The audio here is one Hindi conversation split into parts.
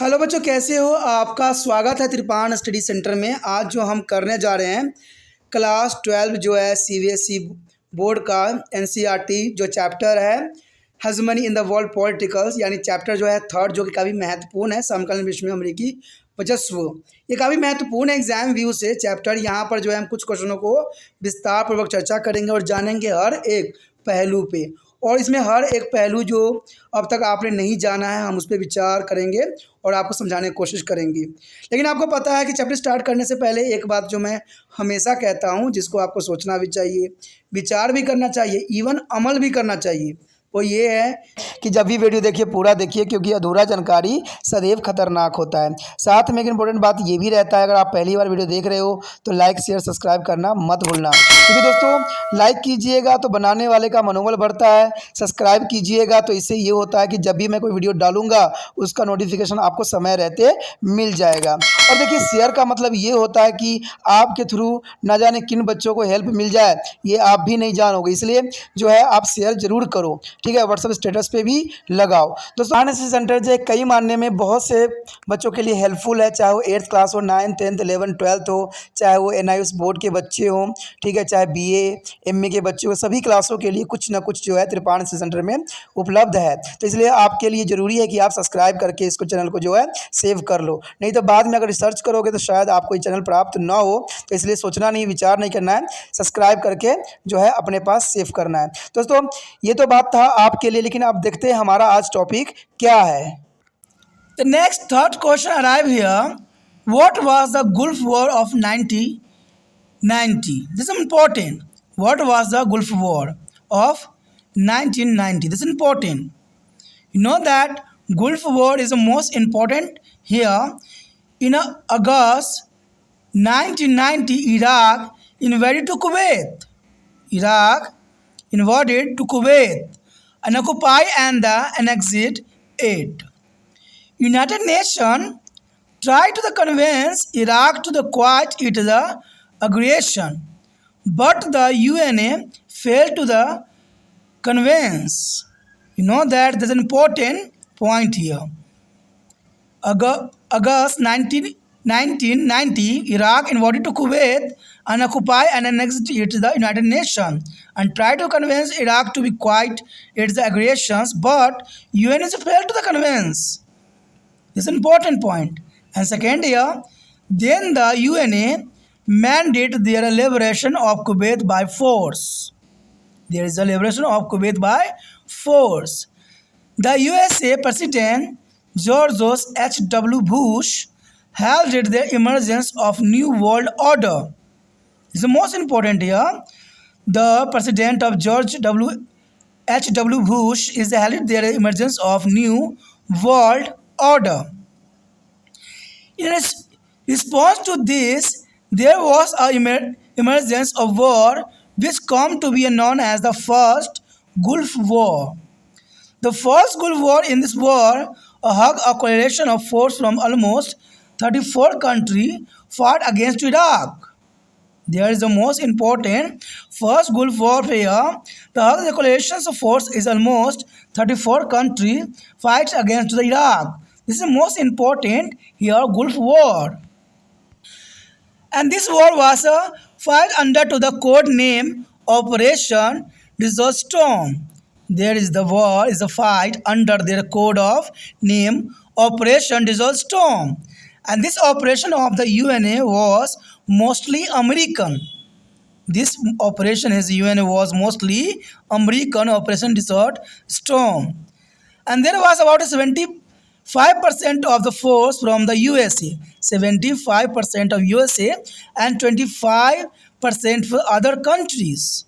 हेलो बच्चों, कैसे हो? आपका स्वागत है त्रिपाण स्टडी सेंटर में। आज जो हम करने जा रहे हैं क्लास 12 जो है सीबीएसई बोर्ड का एनसीईआरटी जो चैप्टर है hegemony in the world politicals, यानी चैप्टर जो है थर्ड, जो कि काफ़ी महत्वपूर्ण है, समकालीन विश्व में अमेरिकी वर्चस्व। ये काफ़ी महत्वपूर्ण है एग्जाम व्यू से चैप्टर। यहाँ पर जो है हम कुछ क्वेश्चनों को विस्तार पूर्वक चर्चा करेंगे और जानेंगे हर एक पहलू पे। और इसमें हर एक पहलू जो अब तक आपने नहीं जाना है, हम उस पर विचार करेंगे और आपको समझाने की कोशिश करेंगे। लेकिन आपको पता है कि चैप्टर स्टार्ट करने से पहले एक बात जो मैं हमेशा कहता हूं, जिसको आपको सोचना भी चाहिए, विचार भी करना चाहिए, इवन अमल भी करना चाहिए, वो ये है कि जब भी वीडियो देखिए पूरा देखिए, क्योंकि अधूरा जानकारी सदैव खतरनाक होता है। साथ में एक इंपॉर्टेंट बात ये भी रहता है, अगर आप पहली बार वीडियो देख रहे हो तो लाइक शेयर सब्सक्राइब करना मत भूलना, क्योंकि दोस्तों लाइक कीजिएगा तो बनाने वाले का मनोबल बढ़ता है, सब्सक्राइब कीजिएगा तो इससे ये होता है कि जब भी मैं कोई वीडियो डालूंगा उसका नोटिफिकेशन आपको समय रहते मिल जाएगा। और देखिए, शेयर का मतलब ये होता है कि आपके थ्रू ना जाने किन बच्चों को हेल्प मिल जाए, ये आप भी नहीं जानोगे, इसलिए जो है आप शेयर जरूर करो, ठीक है। व्हाट्सएप स्टेटस पे भी लगाओ। दोस्तों एनएसएस सेंटर जो है कई मानने में बहुत से बच्चों के लिए हेल्पफुल है, चाहे वो 8th क्लास हो, 9th 10th 11th 12th हो, चाहे वो एनआईएस बोर्ड के बच्चे हों, ठीक है, चाहे बीए एमए के बच्चे हो, सभी क्लासों के लिए कुछ ना कुछ जो है त्रिपाण एनएसएस सेंटर में उपलब्ध है। तो इसलिए आपके लिए ज़रूरी है कि आप सब्सक्राइब करके इसको चैनल को जो है सेव कर लो, नहीं तो बाद में अगर रिसर्च करोगे तो शायद आपको ये चैनल प्राप्त ना हो। तो इसलिए सोचना नहीं, विचार नहीं करना है, सब्सक्राइब करके जो है अपने पास सेव करना है। दोस्तों ये तो बात था आपके लिए, लेकिन आप देखते हैं हमारा आज टॉपिक क्या है। The next third question arrive here, what was the gulf war of 1990? This is important. What was the gulf war of 1990? This is important. You know that Gulf War is the most important here. In August 1990, Iraq invaded to Kuwait. Iraq invaded to Kuwait and occupy and annexed it. United Nations tried to convince Iraq to quiet it the aggression, but the UNA failed to the convince. You know that there's an important point here. August 1990, Iraq invaded to Kuwait and occupied and annexed it the United Nations and tried to convince Iraq to be quiet its aggressions, but UN failed to the convince. This is an important point. And second here, then the UNA mandated their liberation of Kuwait by force. There is a liberation of Kuwait by force. The USA President George H.W. Bush heralded the emergence of New World Order. This is the most important here. The President of George H.W. Bush is heralded the emergence of New World Order. In response to this, there was an emergence of war which come to be known as the First Gulf War. The First Gulf War, in this war, a coalition of forces from almost 34 countries fought against Iraq. There is the most important First Gulf War here. The coalition of force is almost 34 countries fights against the Iraq. This is the most important here, Gulf War. And this war was fought under to the code name Operation Desert Storm. There is the war is a fight under their code of name Operation Desert Storm. And this operation of the UNA was mostly American. This operation as UNA was mostly American, Operation Desert Storm. And there was about 75% of the force from the USA, 75% of USA and 25% for other countries.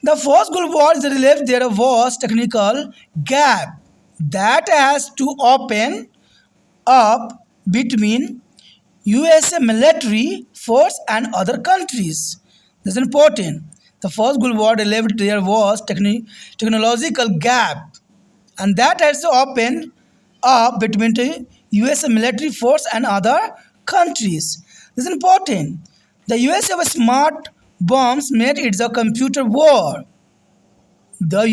The First Gulf War is relieved. There was technical gap that has to open up between USA military force and other countries. This is important. The First Gulf War relieved. There was technological gap, and that has to open up between the USA military force and other countries. This is important. The USA was smart bombs made it a computer war. The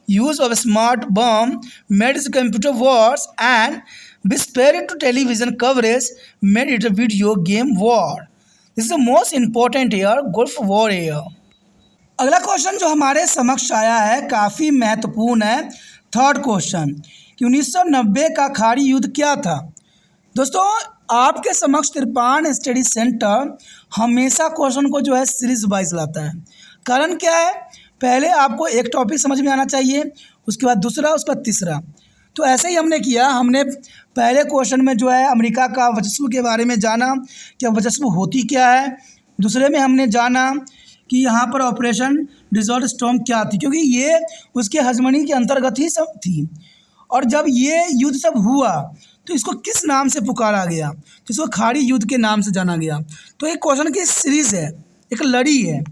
use of a smart bomb made it computer wars, and Be spared to television coverage made it a video game war. This is the most important here, Gulf War here. अगला क्वेश्चन जो हमारे समक्ष आया है काफ़ी महत्वपूर्ण है। थर्ड क्वेश्चन कि 1990 का खाड़ी युद्ध क्या था। दोस्तों आपके समक्ष तिरपान स्टडी सेंटर हमेशा क्वेश्चन को जो है सीरीज वाइज लाता है। कारण क्या है, पहले आपको एक टॉपिक समझ में आना चाहिए, उसके बाद दूसरा, उसके बाद तीसरा। तो ऐसे ही हमने किया। हमने पहले क्वेश्चन में जो है अमेरिका का वर्चस्व के बारे में जाना, क्या वर्चस्व होती क्या है। दूसरे में हमने जाना कि यहाँ पर ऑपरेशन डिजॉर्ट स्टॉर्म क्या थी, क्योंकि ये उसके हजमनी के अंतर्गत ही सब थी। और जब ये युद्ध सब हुआ तो इसको किस नाम से पुकारा गया, तो इसको खाड़ी युद्ध के नाम से जाना गया। तो एक क्वेश्चन की सीरीज़ है, एक लड़ी है।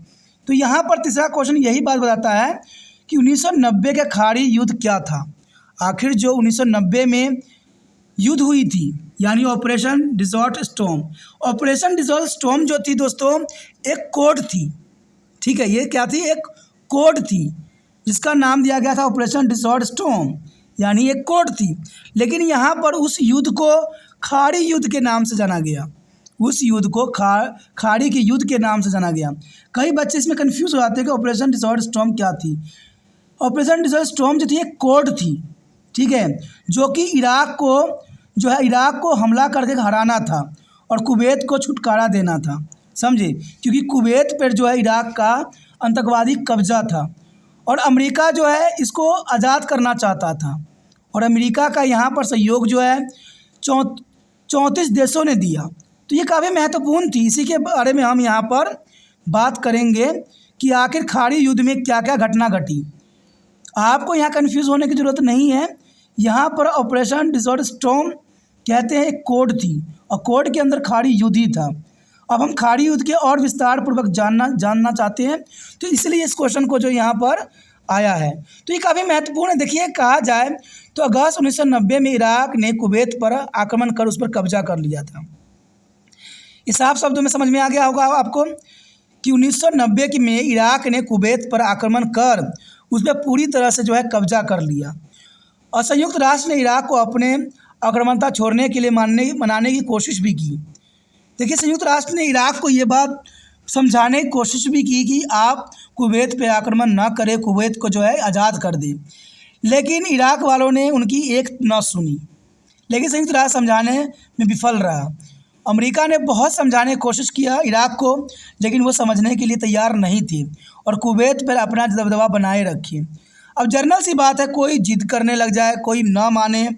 तो यहाँ पर तीसरा क्वेश्चन यही बात बताता है कि 1990 के खाड़ी युद्ध क्या था। आखिर जो 1990 में युद्ध हुई थी यानी ऑपरेशन डिजॉर्ट स्टॉर्म। ऑपरेशन डिजॉर्ट स्टॉर्म जो थी दोस्तों एक कोड थी, ठीक है। ये क्या थी, एक कोड थी जिसका नाम दिया गया था ऑपरेशन डिजॉर्ट स्टॉर्म, यानी एक कोड थी। लेकिन यहाँ पर उस युद्ध को खाड़ी युद्ध के नाम से जाना गया। उस युद्ध को खाड़ी के युद्ध के नाम से जाना गया। कई बच्चे इसमें कंफ्यूज हो जाते हैं कि ऑपरेशन डिजॉर्ट स्टॉर्म क्या थी। ऑपरेशन डिजॉर्ट स्टॉर्म जो थी एक कोड थी, ठीक है, जो कि इराक को हमला करके हराना था और कुवैत को छुटकारा देना था, समझे। क्योंकि कुवैत पर जो है इराक का आतंकवादी कब्जा था और अमेरिका जो है इसको आज़ाद करना चाहता था। और अमेरिका का यहाँ पर सहयोग जो है 34 देशों ने दिया। तो ये काफ़ी महत्वपूर्ण थी। इसी के बारे में हम यहाँ पर बात करेंगे कि आखिर खाड़ी युद्ध में क्या क्या घटना घटी। आपको यहाँ कन्फ्यूज़ होने की ज़रूरत नहीं है। यहाँ पर ऑपरेशन डिजॉर्ट स्टॉर्म कहते हैं एक कोड थी और कोड के अंदर खाड़ी युद्ध ही था। अब हम खाड़ी युद्ध के और विस्तार पूर्वक जानना चाहते हैं, तो इसलिए इस क्वेश्चन को जो यहाँ पर आया है तो ये काफ़ी महत्वपूर्ण है। देखिए कहा जाए तो अगस्त 1990 में इराक ने कुवैत पर आक्रमण कर उस पर कब्जा कर लिया था। इस साफ शब्दों में समझ में आ गया होगा आपको कि 1990 में इराक ने कुवैत पर आक्रमण कर उस पर पूरी तरह से जो है कब्जा कर लिया और संयुक्त राष्ट्र ने इराक को अपने आक्रामकता छोड़ने के लिए मनाने की कोशिश भी की। देखिए संयुक्त राष्ट्र ने इराक को ये बात समझाने की कोशिश भी की कि आप कुवैत पे आक्रमण ना करें, कुवैत को जो है आज़ाद कर दें। लेकिन इराक वालों ने उनकी एक न सुनी। लेकिन संयुक्त राष्ट्र समझाने में विफल रहा। अमेरिका ने बहुत समझाने की कोशिश किया इराक को, लेकिन वो समझने के लिए तैयार नहीं थे और कुवैत पर अपना दबदबा बनाए रखे। अब जर्नल सी बात है, कोई जिद करने लग जाए, कोई ना माने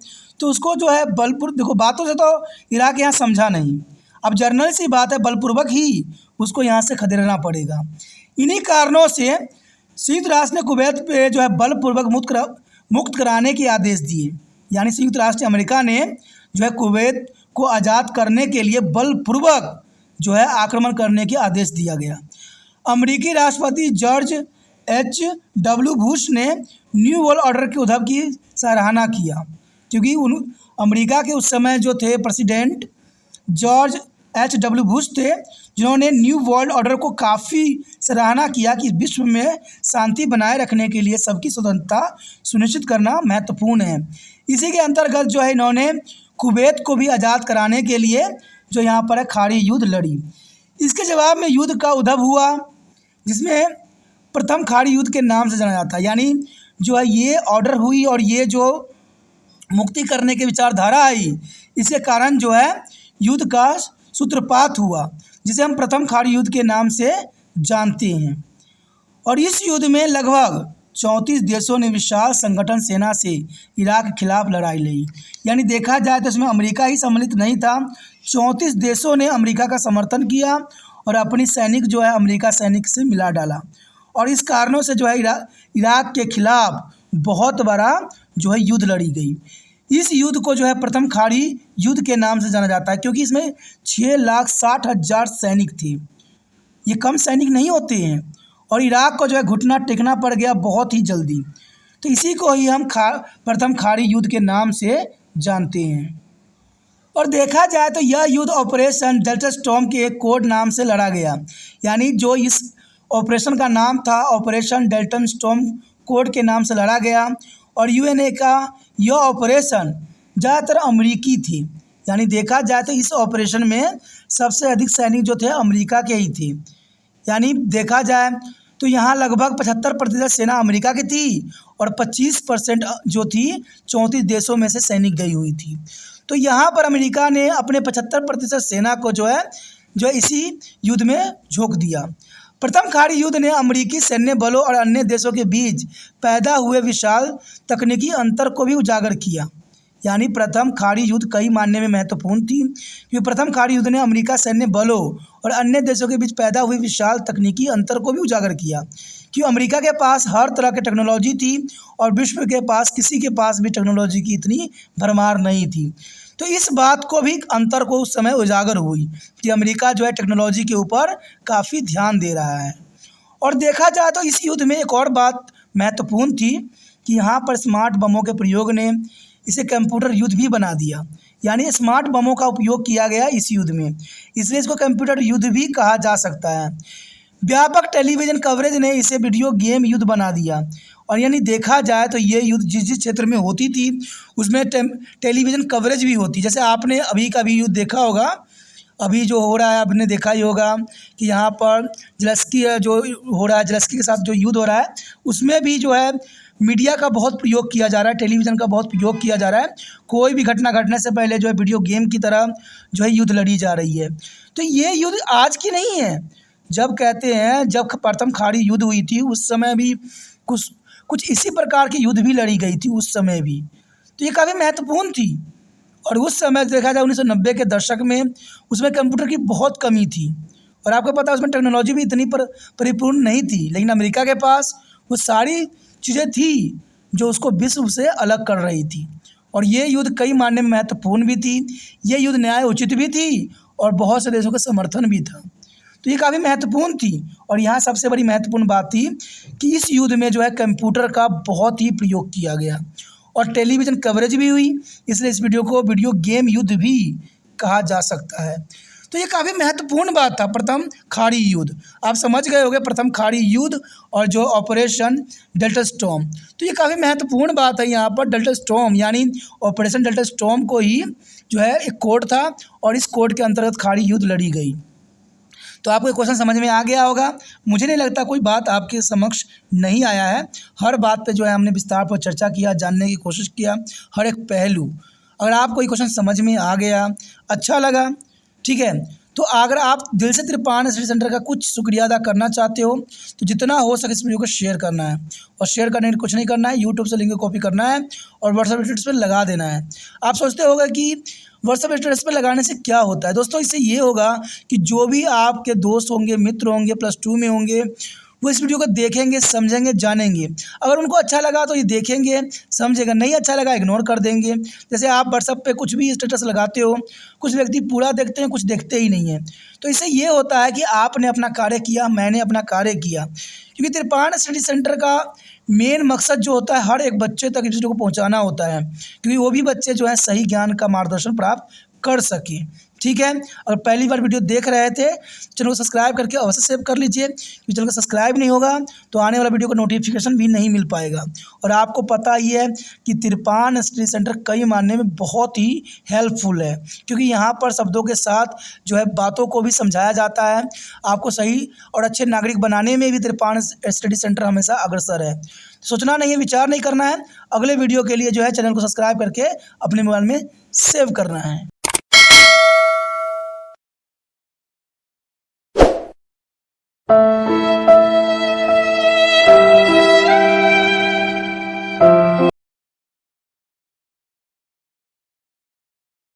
तो उसको जो है बलपूर्वक, देखो बातों से तो इराक यहाँ समझा नहीं। अब जर्नल सी बात है, बलपूर्वक ही उसको यहाँ से खदेड़ना पड़ेगा। इन्हीं कारणों से संयुक्त राष्ट्र ने कुवैत पे जो है बलपूर्वक मुक्त कराने के आदेश दिए। यानी संयुक्त राष्ट्र अमेरिका ने जो है कुवैत को आज़ाद करने के लिए बलपूर्वक जो है आक्रमण करने के आदेश दिया गया। अमेरिकी राष्ट्रपति जॉर्ज H.W. बुश ने न्यू वर्ल्ड ऑर्डर के उद्भव की सराहना किया, क्योंकि अमेरिका के उस समय जो थे प्रेसिडेंट जॉर्ज H.W. बुश थे, जिन्होंने न्यू वर्ल्ड ऑर्डर को काफ़ी सराहना किया कि विश्व में शांति बनाए रखने के लिए सबकी स्वतंत्रता सुनिश्चित करना महत्वपूर्ण है। इसी के अंतर्गत जो है इन्होंने कुवैत को भी आज़ाद कराने के लिए जो यहाँ पर है खाड़ी युद्ध लड़ी। इसके जवाब में युद्ध का उद्भव हुआ, जिसमें प्रथम खाड़ी युद्ध के नाम से जाना जाता है। यानी जो है ये ऑर्डर हुई और ये जो मुक्ति करने की विचारधारा आई, इसके कारण जो है युद्ध का सूत्रपात हुआ, जिसे हम प्रथम खाड़ी युद्ध के नाम से जानते हैं। और इस युद्ध में लगभग 34 देशों ने विशाल संगठन सेना से इराक के खिलाफ लड़ाई लड़ी। यानी देखा जाए तो इसमें अमेरिका ही सम्मिलित नहीं था, 34 देशों ने अमेरिका का समर्थन किया और अपनी सैनिक जो है अमेरिका सैनिक से मिला डाला। और इस कारणों से जो है इराक के खिलाफ बहुत बड़ा जो है युद्ध लड़ी गई। इस युद्ध को जो है प्रथम खाड़ी युद्ध के नाम से जाना जाता है, क्योंकि इसमें 6,60,000 सैनिक थे। ये कम सैनिक नहीं होते हैं और इराक को जो है घुटना टेकना पड़ गया बहुत ही जल्दी। तो इसी को ही हम प्रथम खाड़ी युद्ध के नाम से जानते हैं। और देखा जाए तो यह युद्ध ऑपरेशन डेल्टा स्टॉर्म के एक कोड नाम से लड़ा गया। यानी जो इस ऑपरेशन का नाम था ऑपरेशन डेल्टा स्टॉर्म कोड के नाम से लड़ा गया। और यूएनए का यह ऑपरेशन ज़्यादातर अमेरिकी थी। यानी देखा जाए तो इस ऑपरेशन में सबसे अधिक सैनिक जो थे अमेरिका के ही थे। यानी देखा जाए तो यहाँ लगभग 75% सेना अमेरिका की थी और 25% जो थी 34 देशों में से सैनिक गई हुई थी। तो यहाँ पर अमेरिका ने अपने 75% सेना को जो है इसी युद्ध में झोंक दिया। प्रथम खाड़ी युद्ध ने अमेरिकी सैन्य बलों और अन्य देशों के बीच पैदा हुए विशाल तकनीकी अंतर को भी उजागर किया। यानी प्रथम खाड़ी युद्ध कई मायने में महत्वपूर्ण थी, क्योंकि प्रथम खाड़ी युद्ध ने अमेरिका सैन्य बलों और अन्य देशों के बीच पैदा हुए विशाल तकनीकी अंतर को भी उजागर किया, कि अमेरिका के पास हर तरह की टेक्नोलॉजी थी और विश्व के पास किसी के पास भी टेक्नोलॉजी की इतनी भरमार नहीं थी। तो इस बात को भी अंतर को उस समय उजागर हुई कि अमेरिका जो है टेक्नोलॉजी के ऊपर काफ़ी ध्यान दे रहा है। और देखा जाए तो इस युद्ध में एक और बात महत्वपूर्ण थी कि यहाँ पर स्मार्ट बमों के प्रयोग ने इसे कंप्यूटर युद्ध भी बना दिया। यानी स्मार्ट बमों का उपयोग किया गया इस युद्ध में, इसलिए इसको कंप्यूटर युद्ध भी कहा जा सकता है। व्यापक टेलीविज़न कवरेज ने इसे वीडियो गेम युद्ध बना दिया। और यानी देखा जाए तो ये युद्ध जिस जिस क्षेत्र में होती थी उसमें टेलीविज़न कवरेज भी होती। जैसे आपने अभी का भी युद्ध देखा होगा, अभी जो हो रहा है आपने देखा ही होगा कि यहाँ पर ज़ेलेंस्की जो हो रहा है, ज़ेलेंस्की के साथ जो युद्ध हो रहा है उसमें भी जो है मीडिया का बहुत प्रयोग किया जा रहा है, टेलीविज़न का बहुत प्रयोग किया जा रहा है। कोई भी घटना घटने से पहले जो है वीडियो गेम की तरह जो है युद्ध लड़ी जा रही है। तो ये युद्ध आज की नहीं है। जब कहते हैं जब प्रथम खाड़ी युद्ध हुई थी उस समय भी कुछ इसी प्रकार की युद्ध भी लड़ी गई थी उस समय भी। तो ये काफ़ी महत्वपूर्ण थी। और उस समय देखा जाए 1990 के दशक में उसमें कंप्यूटर की बहुत कमी थी और आपको पता है उसमें टेक्नोलॉजी भी इतनी परिपूर्ण नहीं थी, लेकिन अमेरिका के पास वो सारी चीज़ें थी जो उसको विश्व से अलग कर रही थी। और ये युद्ध कई मायने में महत्वपूर्ण भी थी, ये युद्ध न्याय उचित भी थी और बहुत से देशों का समर्थन भी था। तो ये काफ़ी महत्वपूर्ण थी। और यहाँ सबसे बड़ी महत्वपूर्ण बात थी कि इस युद्ध में जो है कंप्यूटर का बहुत ही प्रयोग किया गया और टेलीविज़न कवरेज भी हुई, इसलिए इस वीडियो को वीडियो गेम युद्ध भी कहा जा सकता है। तो ये काफ़ी महत्वपूर्ण बात था प्रथम खाड़ी युद्ध। आप समझ गए होंगे प्रथम खाड़ी युद्ध और जो ऑपरेशन डेल्टा स्टॉर्म। तो ये काफ़ी महत्वपूर्ण बात है यहाँ पर। डेल्टा स्टॉर्म यानी ऑपरेशन डेल्टा स्टॉर्म को ही जो है एक कोड था और इस कोड के अंतर्गत खाड़ी युद्ध लड़ी गई। तो आपको क्वेश्चन समझ में आ गया होगा। मुझे नहीं लगता कोई बात आपके समक्ष नहीं आया है। हर बात पे जो है हमने विस्तार पर चर्चा किया, जानने की कोशिश किया हर एक पहलू। अगर आपको ये क्वेश्चन समझ में आ गया, अच्छा लगा, ठीक है, तो अगर आप दिल से त्रिपाण स्टडी सेंटर का कुछ शुक्रिया अदा करना चाहते हो तो जितना हो सके इस वीडियो को शेयर करना है। और शेयर करने के लिए कुछ नहीं करना है, यूट्यूब से लिंक को कॉपी करना है और व्हाट्सएप स्टेटस पर लगा देना है। आप सोचते होगा कि व्हाट्सएप स्टेटस पर लगाने से क्या होता है। दोस्तों इससे ये होगा कि जो भी आपके दोस्त होंगे, मित्र होंगे, +2 में होंगे, वो इस वीडियो को देखेंगे, समझेंगे, जानेंगे। अगर उनको अच्छा लगा तो ये देखेंगे, समझेगा, नहीं अच्छा लगा इग्नोर कर देंगे। जैसे आप व्हाट्सएप पे कुछ भी स्टेटस लगाते हो, कुछ व्यक्ति पूरा देखते हैं, कुछ देखते ही नहीं हैं। तो इससे ये होता है कि आपने अपना कार्य किया, मैंने अपना कार्य किया। क्योंकि त्रिपाण स्टडी सेंटर का मेन मकसद जो होता है हर एक बच्चे तक इस वीडियो को पहुँचाना होता है, क्योंकि वो भी बच्चे जो है सही ज्ञान का मार्गदर्शन प्राप्त कर सकें। ठीक है, अगर पहली बार वीडियो देख रहे थे चैनल को सब्सक्राइब करके अवश्य सेव कर लीजिए, क्योंकि चैनल को सब्सक्राइब नहीं होगा तो आने वाला वीडियो को नोटिफिकेशन भी नहीं मिल पाएगा। और आपको पता ही है कि त्रिपाण स्टडी सेंटर कई मानने में बहुत ही हेल्पफुल है, क्योंकि यहाँ पर शब्दों के साथ जो है बातों को भी समझाया जाता है। आपको सही और अच्छे नागरिक बनाने में भी त्रिपाण स्टडी सेंटर हमेशा अग्रसर है। सोचना नहीं है, विचार नहीं करना है, अगले वीडियो के लिए जो है चैनल को सब्सक्राइब करके अपने मोबाइल में सेव करना है।